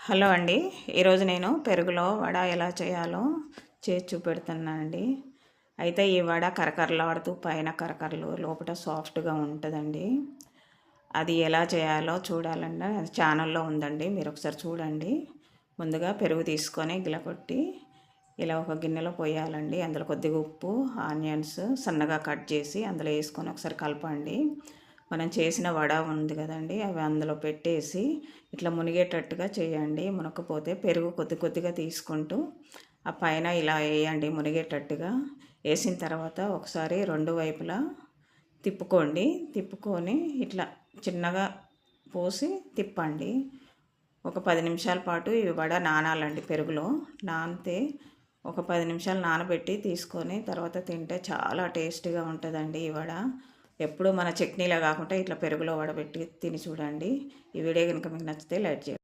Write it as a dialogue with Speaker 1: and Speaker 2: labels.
Speaker 1: Hello అండి. ఈరోజు నేను పెరుగులో వడ ఎలా చేయాలో చేసి చూపెడుతున్నానండి. అయితే ఈ వడ కరకరలాడుతూ పైన కరకరలు లోపల సాఫ్ట్గా ఉంటుందండి. అది ఎలా చేయాలో చూడాలంటే అది ఛానల్లో ఉందండి, మీరు ఒకసారి చూడండి. ముందుగా పెరుగు తీసుకొని గిలకొట్టి ఇలా ఒక గిన్నెలో పోయాలండి. అందులో కొద్దిగా ఉప్పు, ఆనియన్స్ సన్నగా కట్ చేసి అందులో వేసుకొని ఒకసారి కలపండి. మనం చేసిన వడ ఉంది కదండి, అవి అందులో పెట్టేసి ఇట్లా మునిగేటట్టుగా చేయండి. మునకపోతే పెరుగు కొద్ది కొద్దిగా తీసుకుంటూ ఆ పైన ఇలా వేయండి మునిగేటట్టుగా. వేసిన తర్వాత ఒకసారి రెండు వైపులా తిప్పుకోండి. తిప్పుకొని ఇట్లా చిన్నగా పోసి తిప్పండి. ఒక 10 నిమిషాల పాటు ఇవి వడ నానాలండి. పెరుగులో నానితే ఒక 10 నిమిషాలు నానబెట్టి తీసుకొని తర్వాత తింటే చాలా టేస్టీగా ఉంటుందండి ఈ వడ. ఎప్పుడు మన చట్నీలా కాకుండా ఇట్లా పెరుగులో వడబెట్టి తిని చూడండి. ఈ వీడియో కనుక మీకు నచ్చితే లైక్ చేయండి.